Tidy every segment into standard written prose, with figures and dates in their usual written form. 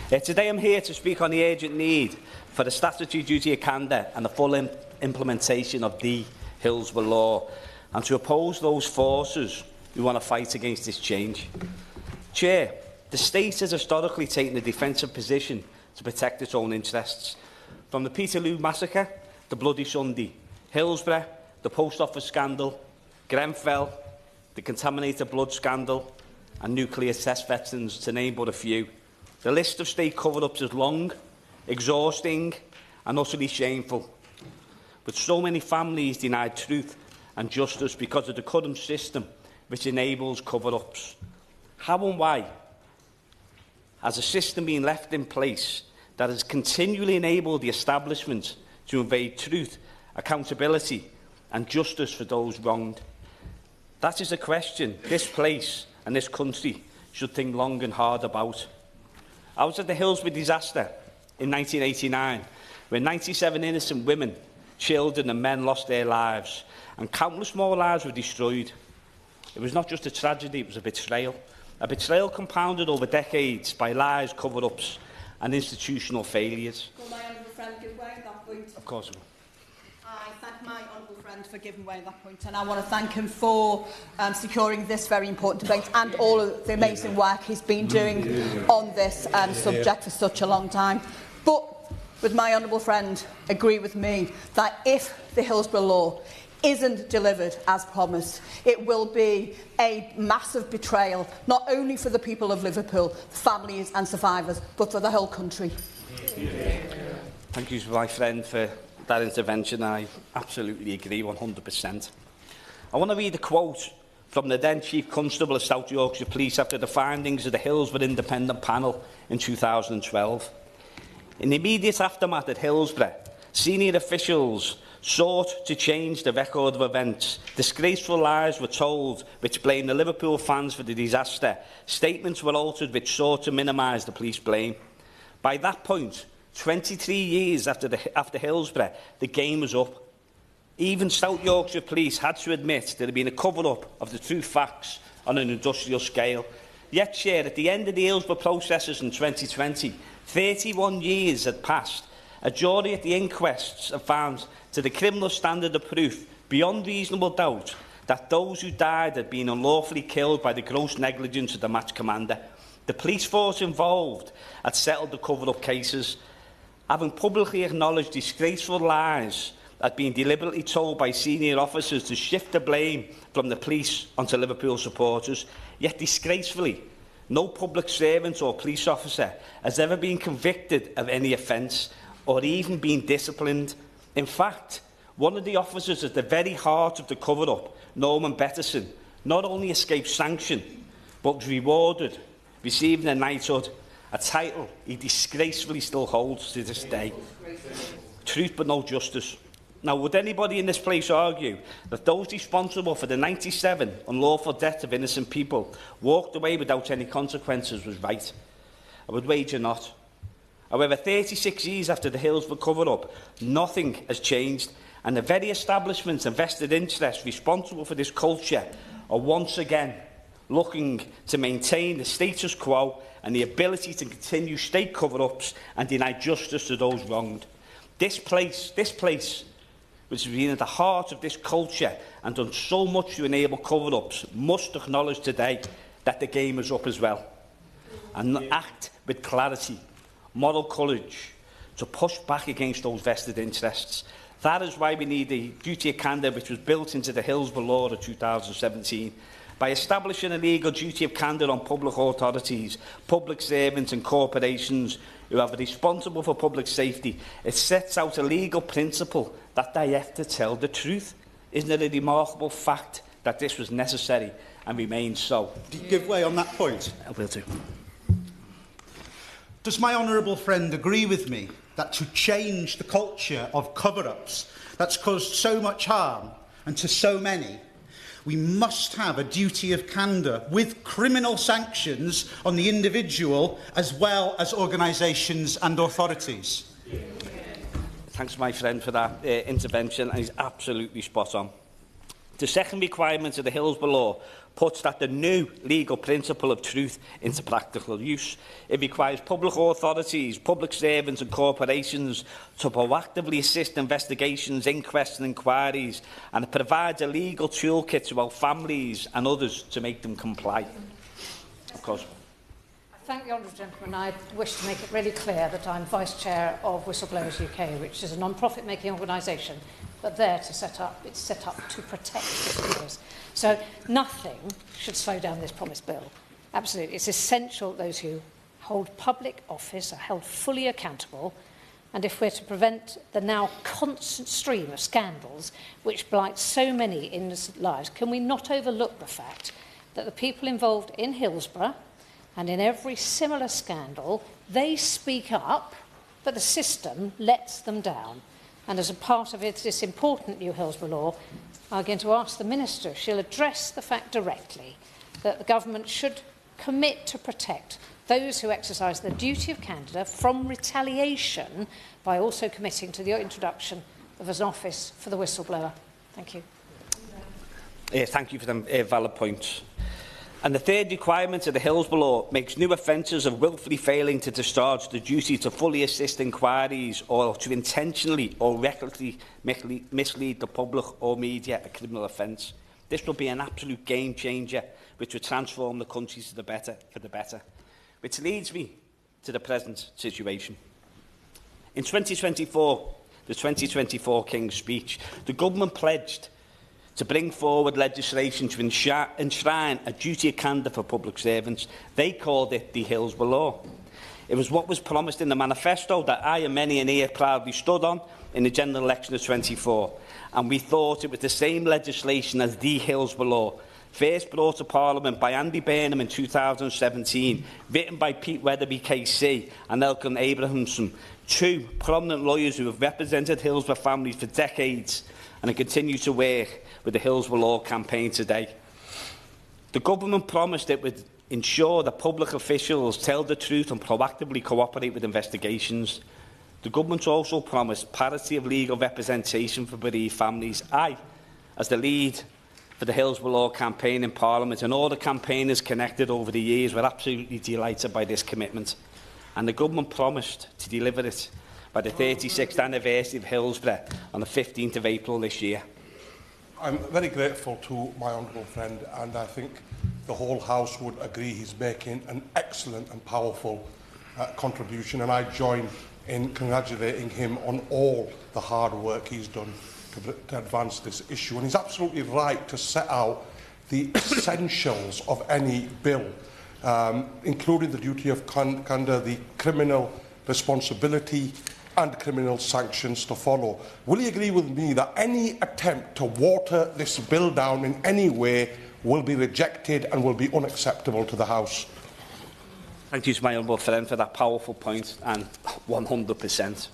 Today I'm here to speak on the urgent need for the statutory duty of candour and the full implementation of the Hillsborough Law, and to oppose those forces who want to fight against this change. Chair, the state has historically taken a defensive position to protect its own interests. From the Peterloo massacre, the Bloody Sunday, Hillsborough, the post office scandal, Grenfell, the contaminated blood scandal, and nuclear test veterans, to name but a few. The list of state cover-ups is long, exhausting and utterly shameful. But so many families denied truth and justice because of the current system which enables cover-ups. How and why has a system been left in place that has continually enabled the establishment to evade truth, accountability and justice for those wronged? That is a question this place and this country should think long and hard about. I was at the Hillsborough disaster in 1989, where 97 innocent women, children and men lost their lives, and countless more lives were destroyed. It was not just a tragedy, it was a betrayal compounded over decades by lies, cover-ups and institutional failures. Will my honourable friend give way at that point? Of course. I thank my honourable friend for giving way at that point, and I want to thank him for securing this very important debate and all of the amazing work he's been doing on this subject for such a long time. But would my honourable friend agree with me that if the Hillsborough Law isn't delivered as promised, it will be a massive betrayal, not only for the people of Liverpool, families and survivors, but for the whole country? Thank you, my friend, for that intervention. I absolutely agree 100%. I want to read a quote from the then Chief Constable of South Yorkshire Police after the findings of the Hillsborough Independent Panel in 2012. In the immediate aftermath at Hillsborough, senior officials sought to change the record of events. Disgraceful lies were told which blamed the Liverpool fans for the disaster. Statements were altered which sought to minimise the police blame. By that point, 23 years after Hillsborough, the game was up. Even South Yorkshire Police had to admit there had been a cover-up of the true facts on an industrial scale. Yet, Chair, at the end of the Hillsborough processes in 2020, 31 years had passed. A jury at the inquests have found, to the criminal standard of proof, beyond reasonable doubt, that those who died had been unlawfully killed by the gross negligence of the match commander. The police force involved had settled the cover-up cases, having publicly acknowledged disgraceful lies had been deliberately told by senior officers to shift the blame from the police onto Liverpool supporters. Yet, disgracefully, no public servant or police officer has ever been convicted of any offence or even been disciplined. In fact, one of the officers at the very heart of the cover-up, Norman Betterson, not only escaped sanction, but was rewarded, receiving a knighthood, a title he disgracefully still holds to this day. Truth but no justice. Now, would anybody in this place argue that those responsible for the 97 unlawful deaths of innocent people walked away without any consequences was right? I would wager not. However, 36 years after the Hillsborough cover-up, nothing has changed, and the very establishments and vested interests responsible for this culture are once again looking to maintain the status quo and the ability to continue state cover-ups and deny justice to those wronged. This place, which has been at the heart of this culture and done so much to enable cover-ups, must acknowledge today that the game is up as well, and act with clarity, moral courage, to push back against those vested interests. That is why we need the duty of candour which was built into the Hillsborough Law of 2017. By establishing a legal duty of candour on public authorities, public servants and corporations who are responsible for public safety, it sets out a legal principle that they have to tell the truth. Isn't it a remarkable fact that this was necessary and remains so? Do you give way on that point? I will do. Does my honourable friend agree with me that to change the culture of cover-ups that's caused so much harm and to so many, we must have a duty of candour with criminal sanctions on the individual as well as organisations and authorities? Thanks, my friend, for that intervention, and he's absolutely spot on. The second requirement of the Hillsborough Law puts that the new legal principle of truth into practical use. It requires public authorities, public servants and corporations to proactively assist investigations, inquests and inquiries, and it provides a legal toolkit to our families and others to make them comply. Of course. I thank the honourable gentleman. I wish to make it really clear that I'm Vice Chair of Whistleblowers UK, which is a non-profit making organisation, but there to set up to protect whistleblowers. So nothing should slow down this promise bill. Absolutely. It's essential that those who hold public office are held fully accountable, and if we're to prevent the now constant stream of scandals which blight so many innocent lives, can we not overlook the fact that the people involved in Hillsborough and in every similar scandal, they speak up, but the system lets them down. And as a part of this important new Hillsborough law, I'm going to ask the Minister if she'll address the fact directly that the government should commit to protect those who exercise their duty of candour from retaliation by also committing to the introduction of an office for the whistleblower. Thank you. Thank you for them valid points. And the third requirement of the Hillsborough Law makes new offences of wilfully failing to discharge the duty to fully assist inquiries or to intentionally or recklessly mislead the public or media a criminal offence. This will be an absolute game changer which will transform the country for the better. Which leads me to the present situation. In 2024, the 2024 King's Speech, the government pledged to bring forward legislation to enshrine a duty of candour for public servants. They called it the Hillsborough Law. It was what was promised in the manifesto that I and many in here proudly stood on in the general election of 24, and we thought it was the same legislation as the Hillsborough Law, first brought to Parliament by Ian Byrne in 2017, written by Pete Weatherby KC and Elkin Abrahamson, two prominent lawyers who have represented Hillsborough families for decades and have continued to work with the Hillsborough Law campaign today. The government promised it would ensure that public officials tell the truth and proactively cooperate with investigations. The government also promised parity of legal representation for bereaved families. I, as the lead for the Hillsborough Law campaign in Parliament, and all the campaigners connected over the years, were absolutely delighted by this commitment. And the government promised to deliver it by the 36th anniversary of Hillsborough on the 15th of April this year. I'm very grateful to my honourable friend, and I think the whole House would agree he's making an excellent and powerful contribution, and I join in congratulating him on all the hard work he's done to advance this issue. And he's absolutely right to set out the essentials of any bill, including the duty of candour, the criminal responsibility and criminal sanctions to follow. Will you agree with me that any attempt to water this bill down in any way will be rejected and will be unacceptable to the House? Thank you to my honourable friend for that powerful point, and 100%.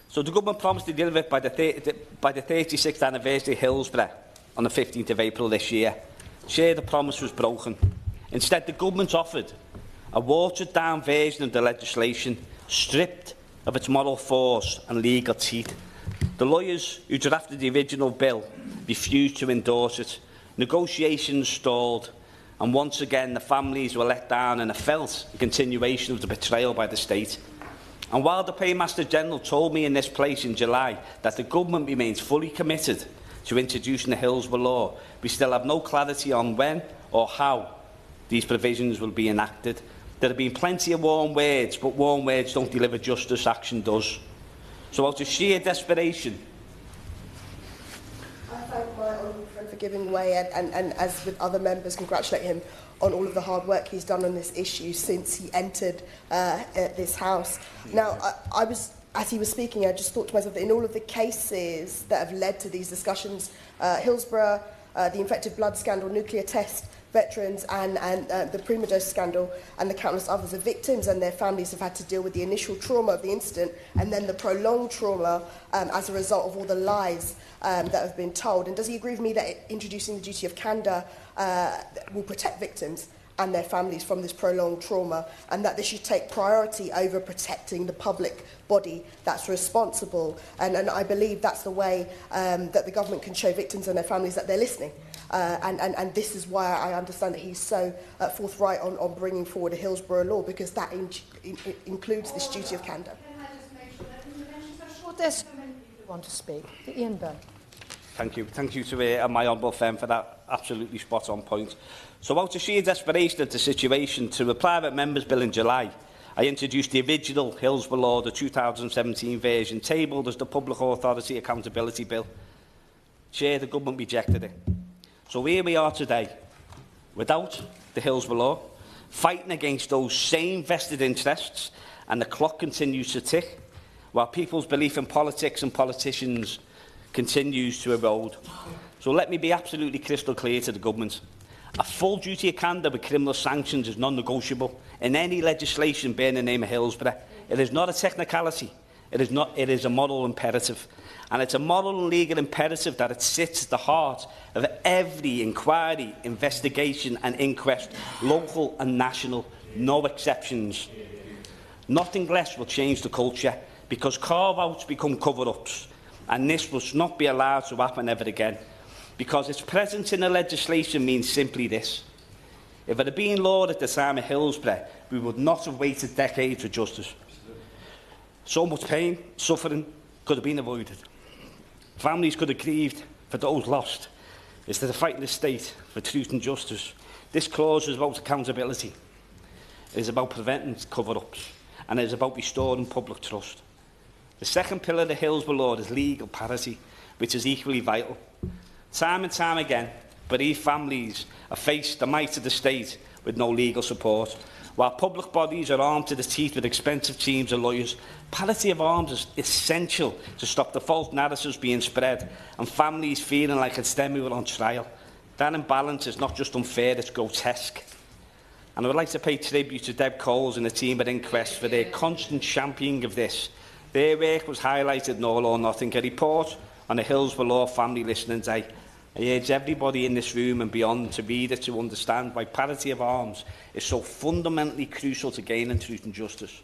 So the government promised to deliver it by the 36th anniversary of Hillsborough on the 15th of April this year. Sure, the promise was broken. Instead, the government offered a watered-down version of the legislation, stripped of its moral force and legal teeth. The lawyers who drafted the original bill refused to endorse it. Negotiations stalled, and once again the families were let down, and it felt a continuation of the betrayal by the state. And while the Paymaster General told me in this place in July that the government remains fully committed to introducing the Hillsborough Law, we still have no clarity on when or how these provisions will be enacted. There have been plenty of warm words, but warm words don't deliver justice, action does. So out of sheer desperation, I thank my honourable friend for giving way, and as with other members, congratulate him on all of the hard work he's done on this issue since he entered this House. Now, as he was speaking, I just thought to myself that in all of the cases that have led to these discussions, Hillsborough, the infected blood scandal, nuclear test, veterans and the Primadose scandal and the countless others, the victims and their families have had to deal with the initial trauma of the incident and then the prolonged trauma as a result of all the lies that have been told. And does he agree with me that introducing the duty of candour will protect victims and their families from this prolonged trauma, and that this should take priority over protecting the public body that's responsible? And I believe that's the way that the government can show victims and their families that they're listening. And this is why I understand that he's so forthright on bringing forward a Hillsborough law, because that includes this duty of candour. There's so many people who want to speak. Ian Byrne. Thank you. Thank you to my honourable friend for that absolutely spot-on point. So out of sheer desperation of the situation, to a private member's bill in July, I introduced the original Hillsborough Law, the 2017 version, tabled as the Public Authority Accountability Bill. Chair, the government rejected it. So here we are today, without the Hillsborough Law, fighting against those same vested interests, and the clock continues to tick, while people's belief in politics and politicians continues to erode. So let me be absolutely crystal clear to the government. A full duty of candour with criminal sanctions is non-negotiable in any legislation bearing the name of Hillsborough. It is not a technicality. It is a moral imperative. And it's a moral and legal imperative that it sits at the heart of every inquiry, investigation and inquest, local and national, no exceptions. Nothing less will change the culture, because carve-outs become cover-ups, and this must not be allowed to happen ever again, because its presence in the legislation means simply this: if it had been law at the time of Hillsborough, we would not have waited decades for justice. So much pain, suffering could have been avoided. Families could have grieved for those lost, instead of fighting the state for truth and justice. This clause is about accountability. It is about preventing cover-ups, and it is about restoring public trust. The second pillar of the Hillsborough Law is legal parity, which is equally vital. Time and time again, bereaved families have faced the might of the state with no legal support. While public bodies are armed to the teeth with expensive teams of lawyers, parity of arms is essential to stop the false narratives being spread and families feeling like it's them who are on trial. That imbalance is not just unfair, it's grotesque. And I would like to pay tribute to Deb Coles and the team at Inquest for their constant championing of this. Their work was highlighted in All or Nothing, a report on the Hillsborough Law Family Listening Day. I urge everybody in this room and beyond to read it to understand why parity of arms is so fundamentally crucial to gaining truth and justice.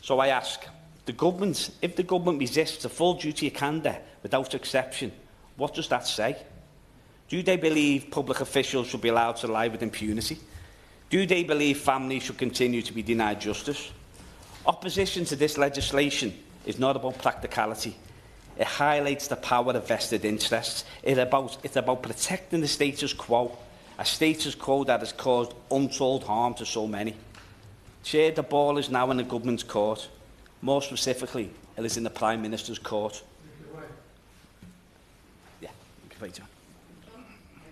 So I ask, if the government resists a full duty of candour without exception, what does that say? Do they believe public officials should be allowed to lie with impunity? Do they believe families should continue to be denied justice? Opposition to this legislation is not about practicality. It highlights the power of vested interests. It's about protecting the status quo, a status quo that has caused untold harm to so many. Chair, the ball is now in the government's court. More specifically, it is in the Prime Minister's court. Yeah, thank you.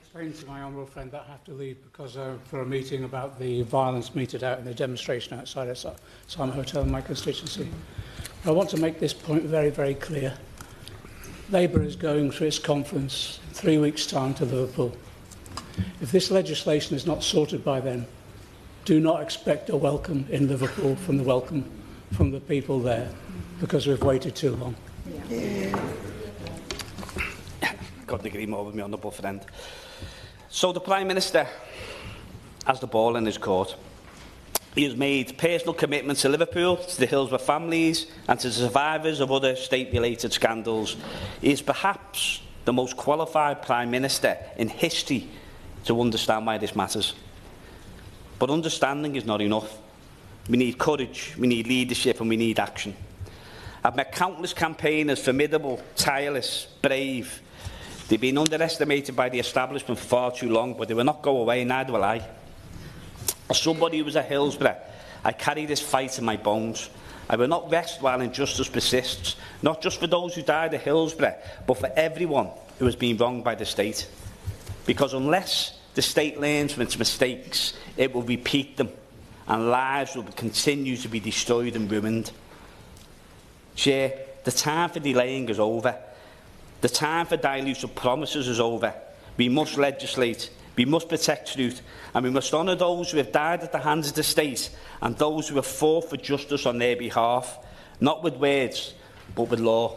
Explain to my honourable friend that I have to leave because for a meeting about the violence meted out in the demonstration outside a Simon Hotel in my constituency. But I want to make this point very, very clear. Labour is going through its conference in 3 weeks' time to Liverpool. If this legislation is not sorted by then, do not expect a welcome in Liverpool from the people there, because we've waited too long. Got to agree more with my honourable friend. So the Prime Minister has the ball in his court. He has made personal commitments to Liverpool, to the Hillsborough families and to the survivors of other state-related scandals. He is perhaps the most qualified Prime Minister in history to understand why this matters. But understanding is not enough. We need courage, we need leadership and we need action. I've met countless campaigners, formidable, tireless, brave. They've been underestimated by the establishment for far too long, but they will not go away, neither will I. As somebody who was at Hillsborough, I carry this fight in my bones. I will not rest while injustice persists, not just for those who died at Hillsborough, but for everyone who has been wronged by the state. Because unless the state learns from its mistakes, it will repeat them, and lives will continue to be destroyed and ruined. Chair, the time for delaying is over. The time for dilutive promises is over. We must legislate. We must protect truth, and we must honour those who have died at the hands of the state and those who have fought for justice on their behalf, not with words, but with law.